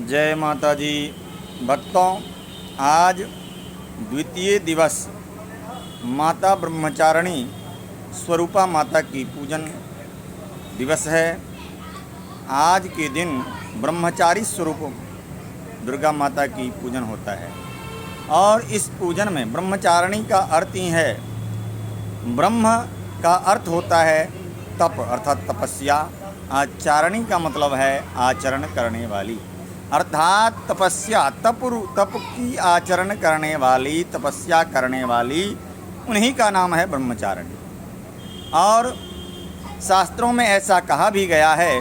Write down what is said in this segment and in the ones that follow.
जय माता जी। भक्तों, आज द्वितीय दिवस माता ब्रह्मचारिणी स्वरूपा माता की पूजन दिवस है। आज के दिन ब्रह्मचारी स्वरूप दुर्गा माता की पूजन होता है और इस पूजन में ब्रह्मचारिणी का अर्थ ही है, ब्रह्म का अर्थ होता है तप अर्थात तपस्या। आचारणी का मतलब है आचरण करने वाली, अर्थात तपस्या तप की आचरण करने वाली, तपस्या करने वाली, उन्हीं का नाम है ब्रह्मचारिणी। और शास्त्रों में ऐसा कहा भी गया है,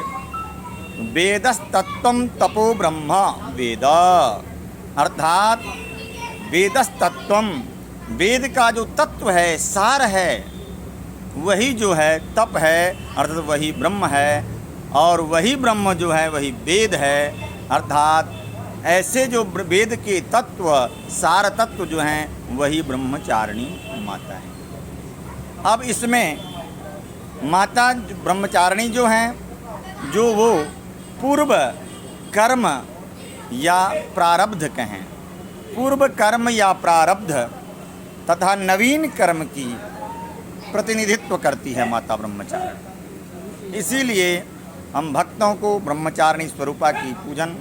वेदस्तत्वं तपो ब्रह्म वेद, अर्थात वेदस्तत्वम, वेद का जो तत्व है, सार है, वही जो है तप है, अर्थात वही ब्रह्म है। और वही ब्रह्म जो है वही वेद है, अर्थात ऐसे जो वेद के तत्व, सार तत्व जो हैं वही ब्रह्मचारिणी माता है। अब इसमें माता ब्रह्मचारिणी जो हैं, जो वो पूर्व कर्म या प्रारब्ध कहें, पूर्व कर्म या प्रारब्ध तथा नवीन कर्म की प्रतिनिधित्व करती है माता ब्रह्मचारिणी। इसीलिए हम भक्तों को ब्रह्मचारिणी स्वरूपा की पूजन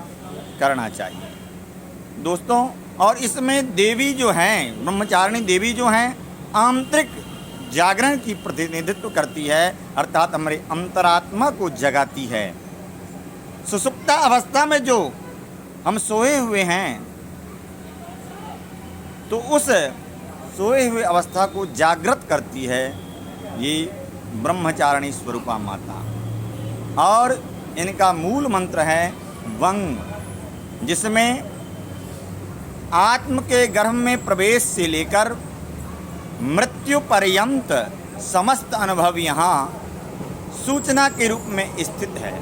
करना चाहिए दोस्तों। और इसमें देवी जो हैं, ब्रह्मचारिणी देवी जो हैं, आंतरिक जागरण की प्रतिनिधित्व करती है, अर्थात हमारे अंतरात्मा को जगाती है। सुषुप्ता अवस्था में जो हम सोए हुए हैं, तो उस सोए हुए अवस्था को जागृत करती है ये ब्रह्मचारिणी स्वरूपा माता। और इनका मूल मंत्र है वंग, जिसमें आत्म के गर्भ में प्रवेश से लेकर मृत्यु पर्यंत समस्त अनुभव यहाँ सूचना के रूप में स्थित है।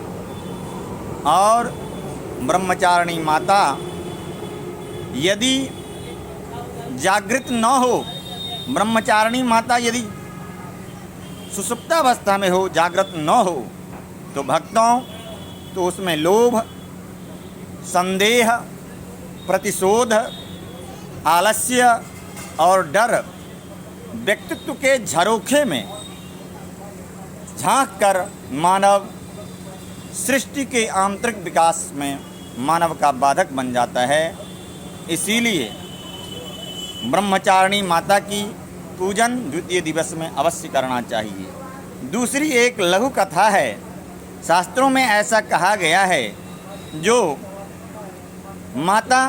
और ब्रह्मचारिणी माता यदि जागृत न हो, ब्रह्मचारिणी माता यदि सुषुप्तावस्था में हो, जागृत न हो, तो भक्तों तो उसमें लोभ, संदेह, प्रतिशोध, आलस्य और डर व्यक्तित्व के झरोखे में झांक कर मानव सृष्टि के आंतरिक विकास में मानव का बाधक बन जाता है। इसीलिए ब्रह्मचारिणी माता की पूजन द्वितीय दिवस में अवश्य करना चाहिए। दूसरी एक लघु कथा है। शास्त्रों में ऐसा कहा गया है, जो माता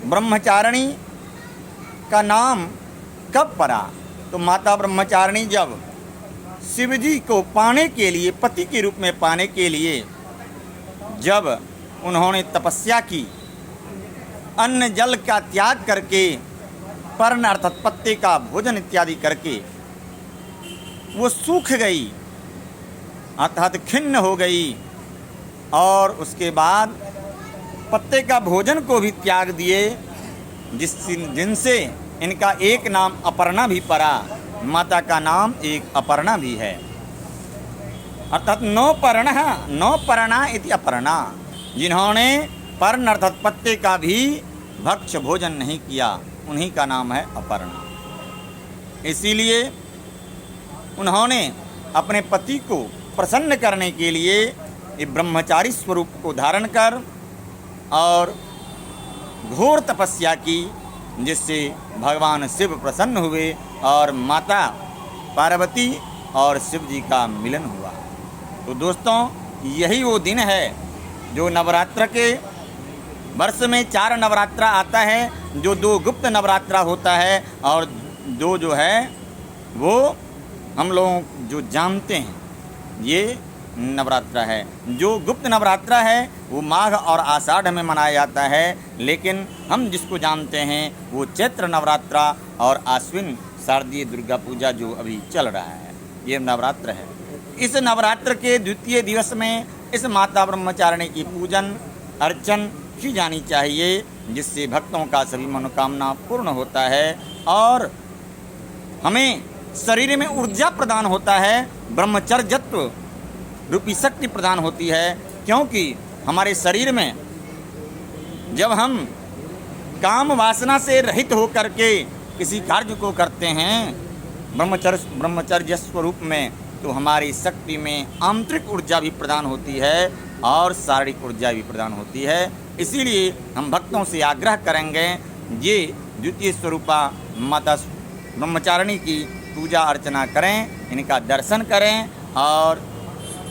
ब्रह्मचारिणी का नाम कब पड़ा, तो माता ब्रह्मचारिणी जब शिव जी को पाने के लिए, पति के रूप में पाने के लिए जब उन्होंने तपस्या की, अन्न जल का त्याग करके, पर्ण अर्थात पत्ते का भोजन इत्यादि करके वो सूख गई, अर्थात खिन्न हो गई, और उसके बाद पत्ते का भोजन को भी त्याग दिए, जिनसे इनका एक नाम अपर्णा भी पड़ा। माता का नाम एक अपर्णा भी है, अर्थात नौ पर्णा इति अपर्णा, जिन्होंने पर्ण अर्थात पत्ते का भी भक्ष्य भोजन नहीं किया, उन्हीं का नाम है अपर्णा। इसीलिए उन्होंने अपने पति को प्रसन्न करने के लिए ये ब्रह्मचारी स्वरूप को धारण कर और घोर तपस्या की, जिससे भगवान शिव प्रसन्न हुए और माता पार्वती और शिव जी का मिलन हुआ। तो दोस्तों, यही वो दिन है जो नवरात्र के वर्ष में 4 नवरात्रा आता है, जो 2 गुप्त नवरात्रा होता है और 2 जो है वो हम लोग जो जानते हैं ये नवरात्रा है। जो गुप्त नवरात्रा है वो माघ और आषाढ़ में मनाया जाता है, लेकिन हम जिसको जानते हैं वो चैत्र नवरात्रा और आश्विन शारदीय दुर्गा पूजा जो अभी चल रहा है, ये नवरात्र है। इस नवरात्र के द्वितीय दिवस में इस माता ब्रह्मचारिणी की पूजन अर्चन की जानी चाहिए, जिससे भक्तों का सभी मनोकामना पूर्ण होता है और हमें शरीर में ऊर्जा प्रदान होता है, ब्रह्मचर्यत्व रूपी शक्ति प्रदान होती है। क्योंकि हमारे शरीर में जब हम काम वासना से रहित होकर के किसी कार्य को करते हैं ब्रह्मचर्य स्वरूप में, तो हमारी शक्ति में आंतरिक ऊर्जा भी प्रदान होती है और शारीरिक ऊर्जा भी प्रदान होती है। इसीलिए हम भक्तों से आग्रह करेंगे, ये द्वितीय स्वरूपा माता ब्रह्मचारिणी की पूजा अर्चना करें, इनका दर्शन करें और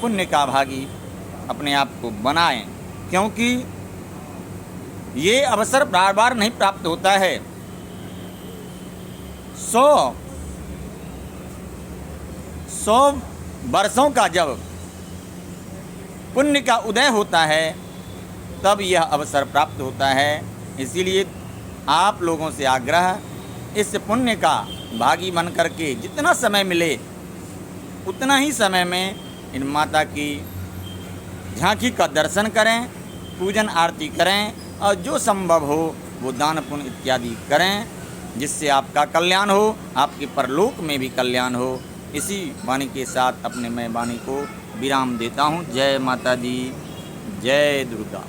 पुण्य का भागी अपने आप को बनाएं, क्योंकि ये अवसर बार बार नहीं प्राप्त होता है। 100 वर्षों का जब पुण्य का उदय होता है तब यह अवसर प्राप्त होता है। इसीलिए आप लोगों से आग्रह, इस पुण्य का भागी बन करके जितना समय मिले उतना ही समय में इन माता की झांकी का दर्शन करें, पूजन आरती करें और जो संभव हो वो दान पुण्य इत्यादि करें, जिससे आपका कल्याण हो, आपके परलोक में भी कल्याण हो। इसी वाणी के साथ अपने मैं वाणी को विराम देता हूँ। जय माता दी, जय दुर्गा।